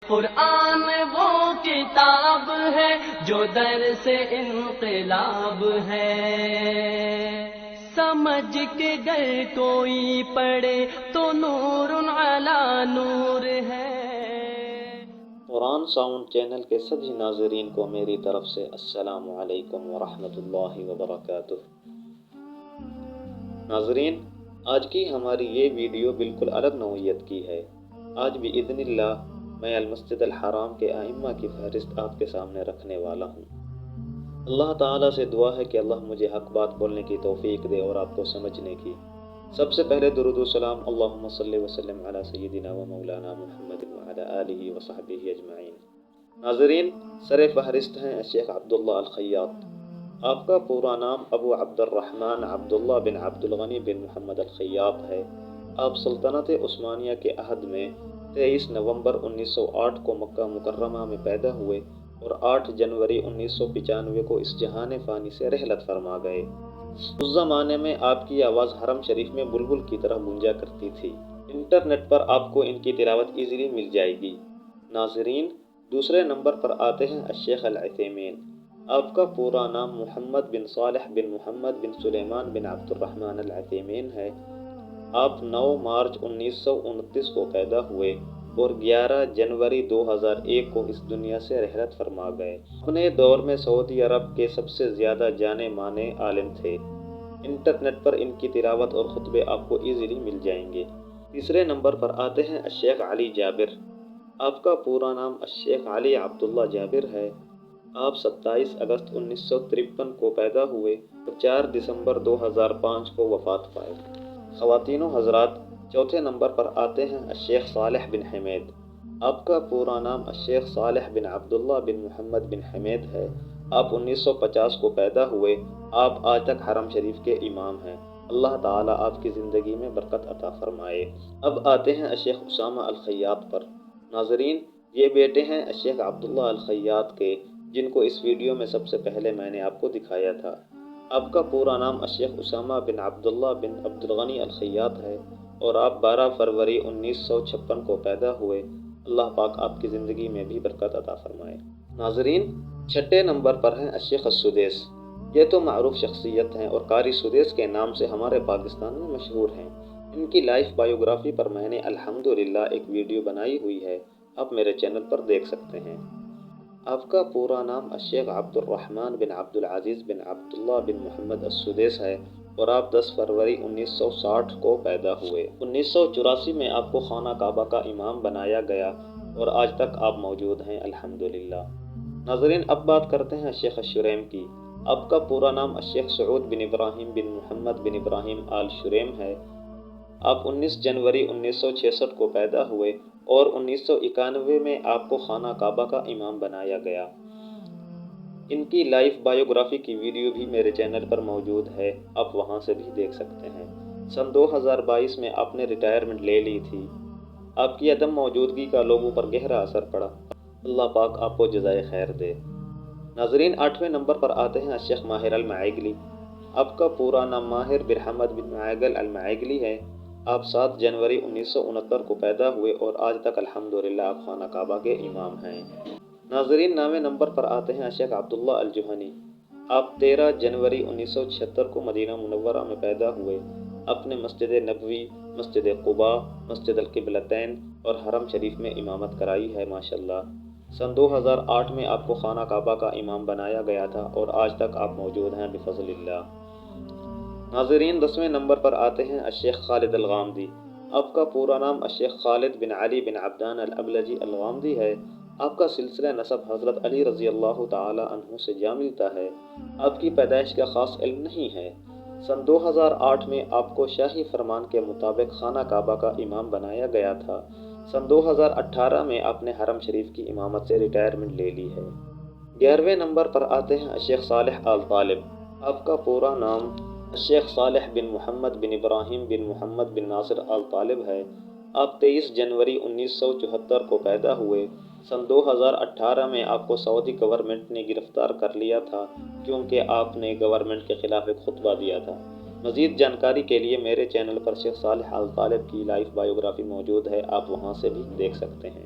قرآن وہ کتاب ہے جو درس انقلاب ہے، سمجھ کے گر کوئی پڑھے تو نور علی نور ہے۔ قرآن ساؤنڈ چینل کے سبھی ناظرین کو میری طرف سے السلام علیکم ورحمۃ اللہ وبرکاتہ۔ ناظرین، آج کی ہماری یہ ویڈیو بالکل الگ نوعیت کی ہے۔ آج بإذن اللہ میں المسجد الحرام کے ائمہ کی فہرست آپ کے سامنے رکھنے والا ہوں۔ اللہ تعالیٰ سے دعا ہے کہ اللہ مجھے حق بات بولنے کی توفیق دے اور آپ کو سمجھنے کی۔ سب سے پہلے درود و سلام اللہم صلی وسلم علی سیدنا و مولانا محمد وعلی آلہ و صحبہ اجمعین۔ ناظرین، سر فہرست ہیں شیخ عبداللہ الخیاط۔ آپ کا پورا نام ابو عبد الرحمن عبداللہ بن عبد الغنی بن محمد الخیاط ہے۔ آپ سلطنت عثمانیہ کے عہد میں 23 نومبر 1908 کو مکہ مکرمہ میں پیدا ہوئے اور 8 جنوری 1995 کو اس جہان فانی سے رحلت فرما گئے۔ اس زمانے میں آپ کی آواز حرم شریف میں بلبل کی طرح گونجا کرتی تھی۔ انٹرنیٹ پر آپ کو ان کی تلاوت ایزیلی مل جائے گی۔ ناظرین، دوسرے نمبر پر آتے ہیں الشیخ العثیمین۔ آپ کا پورا نام محمد بن صالح بن محمد بن سلیمان بن عبد الرحمن العثیمین ہے۔ آپ 9 مارچ 1929 کو پیدا ہوئے اور 11 جنوری 2001 کو اس دنیا سے رحلت فرما گئے۔ اپنے دور میں سعودی عرب کے سب سے زیادہ جانے مانے عالم تھے۔ انٹرنیٹ پر ان کی تلاوت اور خطبے آپ کو ایزیلی مل جائیں گے۔ تیسرے نمبر پر آتے ہیں الشیخ علی جابر۔ آپ کا پورا نام الشیخ علی عبداللہ جابر ہے۔ آپ 27 اگست 1953 کو پیدا ہوئے اور 4 دسمبر 2005 کو وفات پائے۔ خواتین و حضرات، چوتھے نمبر پر آتے ہیں الشیخ صالح بن حمید۔ آپ کا پورا نام الشیخ صالح بن عبداللہ بن محمد بن حمید ہے۔ آپ 1950 کو پیدا ہوئے۔ آپ آج تک حرم شریف کے امام ہیں۔ اللہ تعالیٰ آپ کی زندگی میں برکت عطا فرمائے۔ اب آتے ہیں الشیخ اسامہ الخیاط پر۔ ناظرین، یہ بیٹے ہیں الشیخ عبداللہ الخیاط کے، جن کو اس ویڈیو میں سب سے پہلے میں نے آپ کو دکھایا تھا۔ آپ کا پورا نام الشیخ اسامہ بن عبداللہ بن عبد الغنی الخیاط ہے اور آپ 12 فروری 1956 کو پیدا ہوئے۔ اللہ پاک آپ کی زندگی میں بھی برکت عطا فرمائے۔ ناظرین، چھٹے نمبر پر ہیں الشیخ السدیس۔ یہ تو معروف شخصیت ہیں اور قاری سدیس کے نام سے ہمارے پاکستان میں مشہور ہیں۔ ان کی لائف بایوگرافی پر میں نے الحمدللہ ایک ویڈیو بنائی ہوئی ہے، آپ میرے چینل پر دیکھ سکتے ہیں۔ آپ کا پورا نام الشیخ عبد الرحمن بن عبد العزیز بن عبداللہ بن محمد السدیس ہے اور آپ 10 فروری 1960 کو پیدا ہوئے۔ 1984 میں آپ کو خانہ کعبہ کا امام بنایا گیا اور آج تک آپ موجود ہیں الحمدللہ۔ ناظرین، اب بات کرتے ہیں الشیخ الشریم کی۔ آپ کا پورا نام الشیخ سعود بن ابراہیم بن محمد بن ابراہیم آل شریم ہے۔ آپ 19 جنوری 1966 کو پیدا ہوئے اور 1991 میں آپ کو خانہ کعبہ کا امام بنایا گیا۔ ان کی لائف بایوگرافی کی ویڈیو بھی میرے چینل پر موجود ہے، آپ وہاں سے بھی دیکھ سکتے ہیں۔ سن 2022 میں آپ نے ریٹائرمنٹ لے لی تھی۔ آپ کی عدم موجودگی کا لوگوں پر گہرا اثر پڑا۔ اللہ پاک آپ کو جزائے خیر دے۔ ناظرین، 8ویں نمبر پر آتے ہیں الشیخ ماہر المعیگلی۔ آپ کا پورا نام ماہر بن حمد بن معیگل المعیگلی ہے۔ آپ 7 جنوری 1969 کو پیدا ہوئے اور آج تک الحمدللہ آپ خانہ کعبہ کے امام ہیں۔ ناظرین، 9ویں نمبر پر آتے ہیں الشیخ عبداللہ الجوہنی۔ آپ 13 جنوری 1976 کو مدینہ منورہ میں پیدا ہوئے۔ اپنے مسجد نبوی، مسجد قباء، مسجد القبلتین اور حرم شریف میں امامت کرائی ہے ماشاءاللہ۔ سن 2008 میں آپ کو خانہ کعبہ کا امام بنایا گیا تھا اور آج تک آپ موجود ہیں بفضل اللہ۔ ناظرین، 10ویں نمبر پر آتے ہیں الشیخ خالد الغامدی۔ آپ کا پورا نام الشیخ خالد بن علی بن عبدان الابلجی الغامدی ہے۔ آپ کا سلسلہ نسب حضرت علی رضی اللہ تعالی عنہ سے جا ملتا ہے۔ آپ کی پیدائش کا خاص علم نہیں ہے۔ سن 2008 میں آپ کو شاہی فرمان کے مطابق خانہ کعبہ کا امام بنایا گیا تھا۔ سن 2018 میں آپ نے حرم شریف کی امامت سے ریٹائرمنٹ لے لی ہے۔ 11ویں نمبر پر آتے ہیں الشیخ صالح آل طالب۔ آپ کا پورا نام الشیخ صالح بن محمد بن ابراہیم بن محمد بن ناصر آل طالب ہے۔ آپ 23 جنوری 1974 کو پیدا ہوئے۔ سن 2018 میں آپ کو سعودی گورنمنٹ نے گرفتار کر لیا تھا کیونکہ آپ نے گورنمنٹ کے خلاف ایک خطبہ دیا تھا۔ مزید جانکاری کے لیے میرے چینل پر شیخ صالح آل طالب کی لائف بایوگرافی موجود ہے، آپ وہاں سے بھی دیکھ سکتے ہیں۔